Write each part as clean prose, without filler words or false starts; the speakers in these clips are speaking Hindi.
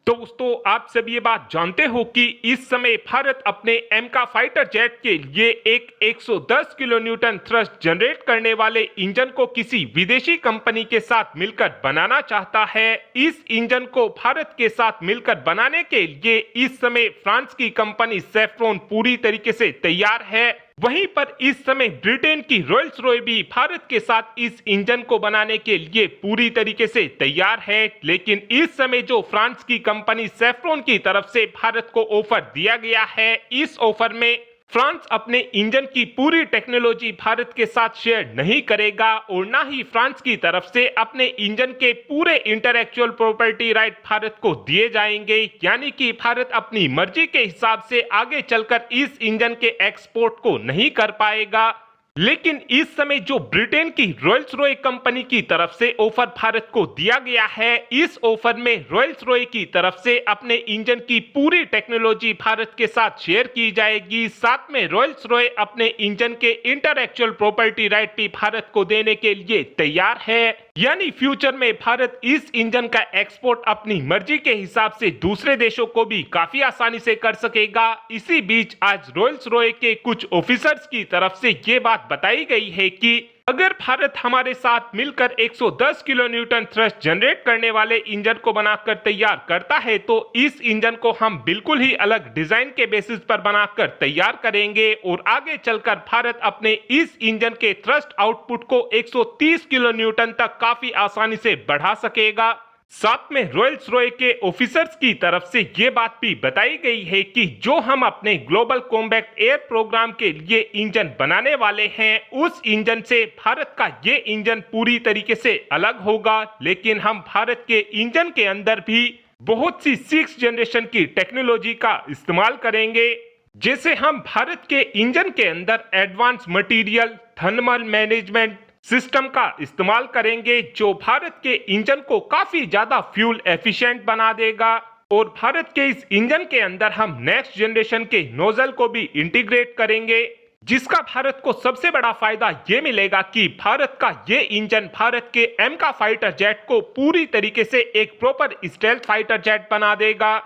दोस्तों, आप सब ये बात जानते हो कि इस समय भारत अपने एमका फाइटर जेट के लिए एक 110 किलो न्यूटन थ्रस्ट जनरेट करने वाले इंजन को किसी विदेशी कंपनी के साथ मिलकर बनाना चाहता है। इस इंजन को भारत के साथ मिलकर बनाने के लिए इस समय फ्रांस की कंपनी सेफ्रॉन पूरी तरीके से तैयार है। वहीं पर इस समय ब्रिटेन की रॉयल्स रॉय भी भारत के साथ इस इंजन को बनाने के लिए पूरी तरीके से तैयार है। लेकिन इस समय जो फ्रांस की कंपनी सेफ्रॉन की तरफ से भारत को ऑफर दिया गया है, इस ऑफर में फ्रांस अपने इंजन की पूरी टेक्नोलॉजी भारत के साथ शेयर नहीं करेगा और ना ही फ्रांस की तरफ से अपने इंजन के पूरे इंटेलेक्चुअल प्रॉपर्टी राइट भारत को दिए जाएंगे। यानी कि भारत अपनी मर्जी के हिसाब से आगे चलकर इस इंजन के एक्सपोर्ट को नहीं कर पाएगा। लेकिन इस समय जो ब्रिटेन की रॉयल्स रॉय कंपनी की तरफ से ऑफर भारत को दिया गया है, इस ऑफर में रॉयल्स रॉय की तरफ से अपने इंजन की पूरी टेक्नोलॉजी भारत के साथ शेयर की जाएगी। साथ में रॉयल्स रॉय अपने इंजन के इंटेलेक्चुअल प्रॉपर्टी राइट भी भारत को देने के लिए तैयार है। यानी फ्यूचर में भारत इस इंजन का एक्सपोर्ट अपनी मर्जी के हिसाब से दूसरे देशों को भी काफी आसानी से कर सकेगा। इसी बीच आज रॉयल्स रॉय के कुछ ऑफिसर्स की तरफ से ये बात बताई गई है कि अगर भारत हमारे साथ मिलकर 110 किलो न्यूटन थ्रस्ट जनरेट करने वाले इंजन को बनाकर तैयार करता है तो इस इंजन को हम बिल्कुल ही अलग डिजाइन के बेसिस पर बनाकर तैयार करेंगे और आगे चलकर भारत अपने इस इंजन के थ्रस्ट आउटपुट को 130 किलो न्यूटन तक काफी आसानी से बढ़ा सकेगा। साथ में रॉयल्स रॉय के ऑफिसर्स की तरफ से ये बात भी बताई गई है कि जो हम अपने ग्लोबल कॉम्बैट एयर प्रोग्राम के लिए इंजन बनाने वाले हैं, उस इंजन से भारत का ये इंजन पूरी तरीके से अलग होगा। लेकिन हम भारत के इंजन के अंदर भी बहुत सी 6th जनरेशन की टेक्नोलॉजी का इस्तेमाल करेंगे। जैसे हम भारत के इंजन के अंदर advance material thermal management system का इस्तेमाल करेंगे, जो भारत के इंजन को काफी ज्यादा फ्यूल एफिशिएंट बना देगा। और भारत के इस इंजन के अंदर हम नेक्स्ट जनरेशन के नोजल को भी इंटीग्रेट करेंगे, जिसका भारत को सबसे बड़ा फायदा ये मिलेगा कि भारत का ये इंजन भारत के एमका फाइटर जेट को पूरी तरीके से एक प्रॉपर स्टेल्थ फाइटर जेट बना देगा।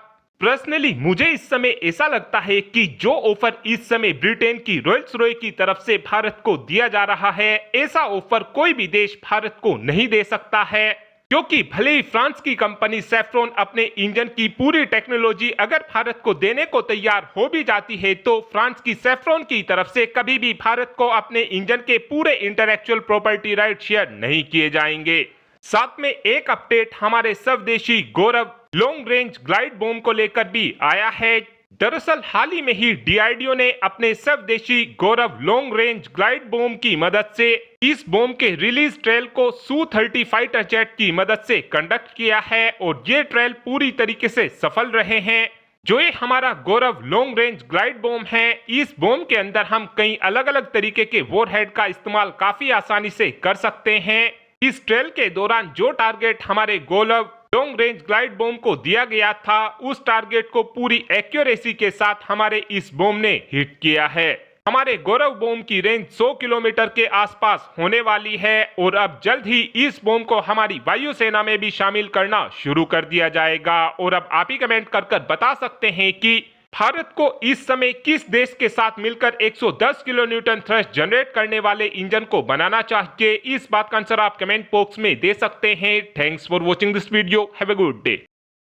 पर्सनली मुझे इस समय ऐसा लगता है कि जो ऑफर इस समय ब्रिटेन की रॉयल्स रॉय की तरफ से भारत को दिया जा रहा है, ऐसा ऑफर कोई भी देश भारत को नहीं दे सकता है। क्योंकि भले ही फ्रांस की कंपनी सेफ्रॉन अपने इंजन की पूरी टेक्नोलॉजी अगर भारत को देने को तैयार हो भी जाती है, तो फ्रांस की सेफ्रॉन की तरफ से कभी भी भारत को अपने इंजन के पूरे इंटेलेक्चुअल प्रॉपर्टी राइट शेयर नहीं किए जाएंगे। साथ में एक अपडेट हमारे स्वदेशी गौरव लॉन्ग रेंज ग्लाइड बॉम्ब को लेकर भी आया है। दरअसल हाल ही में ही डीआरडीओ ने अपने स्वदेशी गौरव लॉन्ग रेंज ग्लाइड बॉम्ब की मदद से इस बॉम्ब के रिलीज ट्रायल को सू-30 फाइटर जेट की मदद से कंडक्ट किया है और ये ट्रायल पूरी तरीके से सफल रहे हैं। जो ये हमारा गौरव लॉन्ग रेंज ग्लाइड बॉम्ब है, इस बॉम्ब के अंदर हम कई अलग अलग तरीके के वॉरहेड का इस्तेमाल काफी आसानी से कर सकते हैं। इस ट्रायल के दौरान जो टारगेट हमारे गौरव लॉन्ग रेंज ग्लाइड बॉम्ब को दिया गया था, उस टारगेट को पूरी एक्यूरेसी के साथ हमारे इस बॉम्ब ने हिट किया है। हमारे गौरव बॉम्ब की रेंज 100 किलोमीटर के आसपास होने वाली है और अब जल्द ही इस बॉम्ब को हमारी वायुसेना में भी शामिल करना शुरू कर दिया जाएगा। और अब आप ही कमेंट कर बता सकते हैं कि भारत को इस समय किस देश के साथ मिलकर 110 किलो न्यूटन थ्रस्ट जनरेट करने वाले इंजन को बनाना चाहिए। इस बात का आंसर आप कमेंट बॉक्स में दे सकते हैं। Thanks for watching this video. Have a good day.